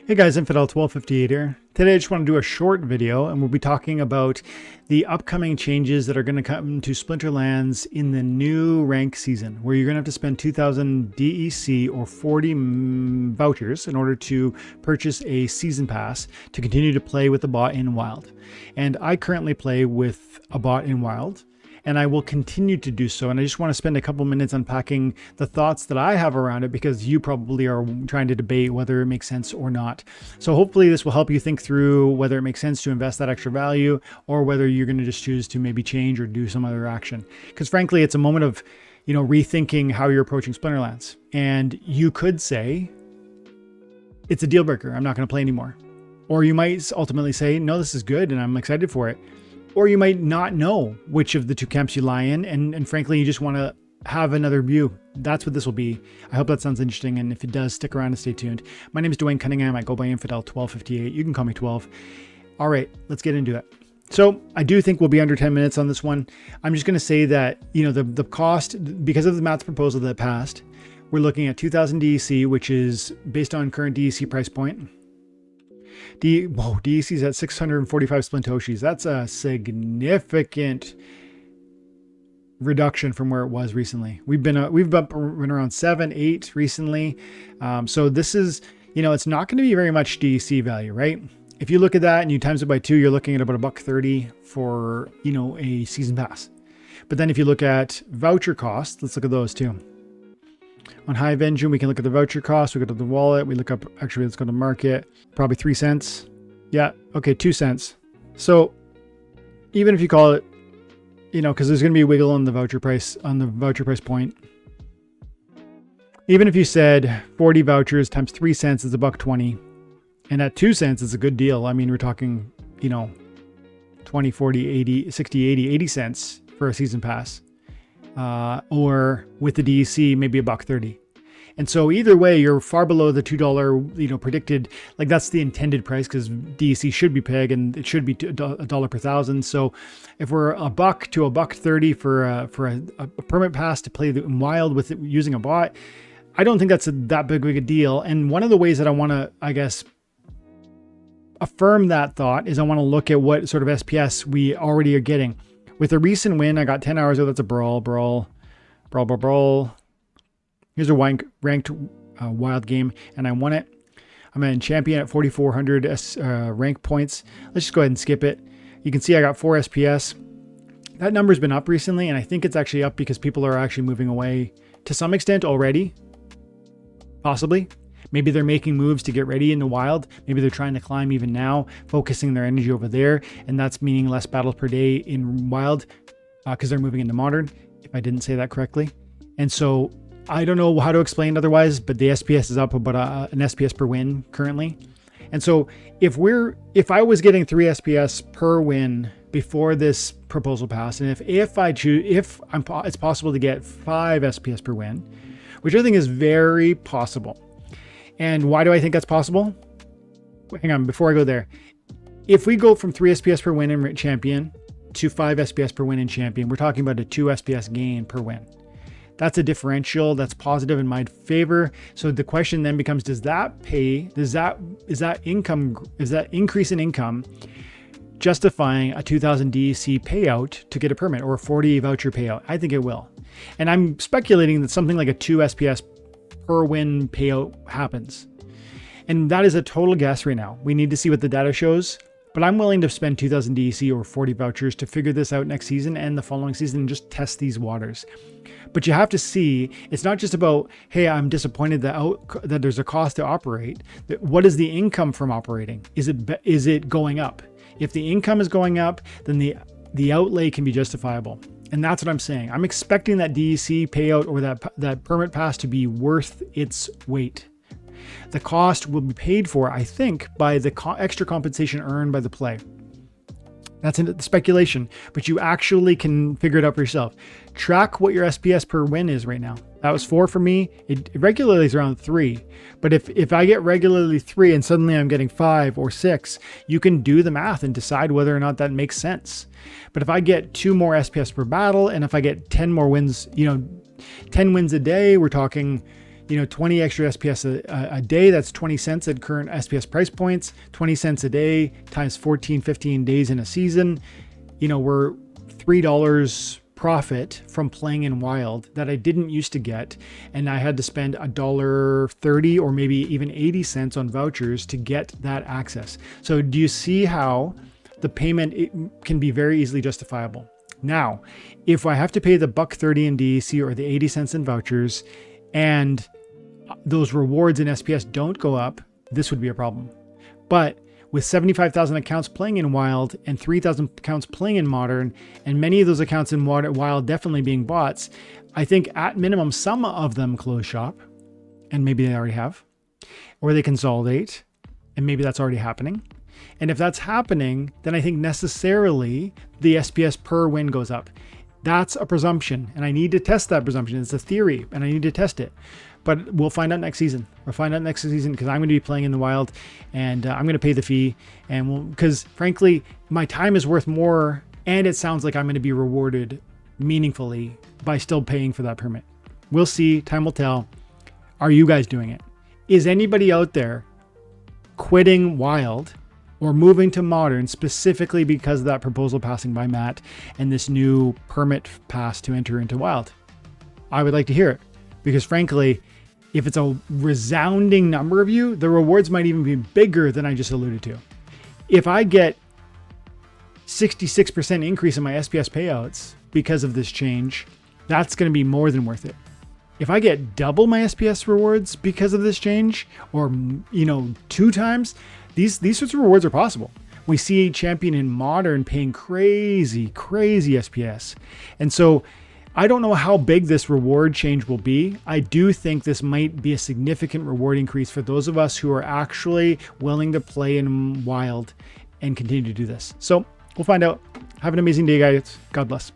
Hey guys, Infidel1258 here. Today I just want to do a short video and we'll be talking about the upcoming changes that are going to come to Splinterlands in the new rank season, where you're going to have to spend 2,000 DEC or 40 vouchers in order to purchase a season pass to continue to play with the bot in Wild. And I currently play with a bot in Wild, and I will continue to do so. And I just want to spend a couple minutes unpacking the thoughts that I have around it, because you probably are trying to debate whether it makes sense or not. So hopefully this will help you think through whether it makes sense to invest that extra value, or whether you're going to just choose to maybe change or do some other action. Because frankly, it's a moment of, rethinking how you're approaching Splinterlands. And you could say, it's a deal breaker, I'm not going to play anymore. Or you might ultimately say, no, this is good and I'm excited for it. Or you might not know which of the two camps you lie in, and frankly, you just want to have another view. That's what this will be. I hope that sounds interesting, and if it does, stick around and stay tuned. My name is Dwayne Cunningham. I go by Infidel1258. You can call me 12. All right, let's get into it. So I do think we'll be under 10 minutes on this one. I'm just going to say that, the cost, because of the Matt's proposal that passed, we're looking at 2,000 DEC, which is based on current DEC price point. DEC is at 645 Splintoshis. That's a significant reduction from where it was recently. We've been around 7, 8 recently. So this is, it's not going to be very much DEC value, right? If you look at that and you times it by 2, you're looking at about $1.30 for, a season pass. But then if you look at voucher costs, let's look at those too. On Hive Engine, we can look at the voucher cost. We go to the wallet. We look up, actually, let's go to market. Probably 3 cents. Yeah, okay, 2 cents. So even if you call it, because there's going to be a wiggle on the voucher price, point. Even if you said 40 vouchers times 3 cents is $1.20. And at 2 cents, it's a good deal. I mean, we're talking, 20, 40, 80, 60, 80, 80 cents for a season pass. Or with the DEC, maybe $1.30. And so either way, you're far below the $2, predicted, like that's the intended price, because DEC should be peg and it should be $1 per thousand. So if we're $1 to $1.30 for a permit pass to play in Wild with it, using a bot, I don't think that's that big of a deal. And one of the ways that I want to, affirm that thought is I want to look at what sort of SPS we already are getting. With a recent win, I got 10 hours ago. That's a brawl. Here's a ranked Wild game, and I won it. I'm in champion at 4,400 rank points. Let's just go ahead and skip it. You can see I got 4 SPS. That number's been up recently, and I think it's actually up because people are actually moving away to some extent already. Possibly. Maybe they're making moves to get ready in the Wild. Maybe they're trying to climb even now, focusing their energy over there. And that's meaning less battles per day in Wild because they're moving into Modern, if I didn't say that correctly. And so I don't know how to explain otherwise, but the SPS is up about an SPS per win currently. And so if I was getting 3 SPS per win before this proposal passed, and it's possible to get 5 SPS per win, which I think is very possible. And why do I think that's possible? Hang on, before I go there. If we go from 3 SPS per win in Champion to 5 SPS per win in Champion, we're talking about a 2 SPS gain per win. That's a differential. That's positive in my favor. So the question then becomes, is that increase in income justifying a 2,000 DEC payout to get a permit, or a 40 voucher payout? I think it will. And I'm speculating that something like a 2 SPS per win payout happens. And that is a total guess right now. We need to see what the data shows, but I'm willing to spend 2,000 DEC or 40 vouchers to figure this out next season and the following season and just test these waters. But you have to see, it's not just about, hey, I'm disappointed that there's a cost to operate. What is the income from operating? Is it going up? If the income is going up, then the outlay can be justifiable. And that's what I'm saying. I'm expecting that DEC payout or that permit pass to be worth its weight. The cost will be paid for, I think, by the extra compensation earned by the play. That's in the speculation, but you actually can figure it out for yourself. Track what your SPS per win is right now. That was 4 for me. It regularly is around 3. But if I get regularly 3 and suddenly I'm getting 5 or 6, you can do the math and decide whether or not that makes sense. But if I get 2 more SPS per battle, and if I get 10 more wins, 10 wins a day, we're talking, 20 extra SPS a day. That's 20 cents at current SPS price points, 20 cents a day times 14, 15 days in a season. We're $3 profit from playing in Wild that I didn't used to get. And I had to spend $1.30 or maybe even 80 cents on vouchers to get that access. So do you see how the payment can be very easily justifiable? Now, if I have to pay the $1.30 in DEC or the 80 cents in vouchers, and those rewards in SPS don't go up, this would be a problem. But with 75,000 accounts playing in Wild and 3,000 accounts playing in Modern, and many of those accounts in Wild definitely being bots, I think at minimum, some of them close shop, and maybe they already have, or they consolidate, and maybe that's already happening. And if that's happening, then I think necessarily the SPS per win goes up. That's a presumption, and I need to test that presumption. It's a theory, and I need to test it. But we'll find out next season. We'll find out next season because I'm going to be playing in the Wild, and I'm going to pay the fee. And because frankly, my time is worth more, and it sounds like I'm going to be rewarded meaningfully by still paying for that permit. We'll see. Time will tell. Are you guys doing it? Is anybody out there quitting Wild or moving to Modern specifically because of that proposal passing by Matt and this new permit pass to enter into Wild? I would like to hear it, because frankly, if it's a resounding number of you, the rewards might even be bigger than I just alluded to. If I get 66% increase in my SPS payouts because of this change, that's going to be more than worth it. If I get double my SPS rewards because of this change, or 2 times, these sorts of rewards are possible. We see a champion in Modern paying crazy SPS. And so I don't know how big this reward change will be. I do think this might be a significant reward increase for those of us who are actually willing to play in Wild and continue to do this. So we'll find out. Have an amazing day, guys. God bless.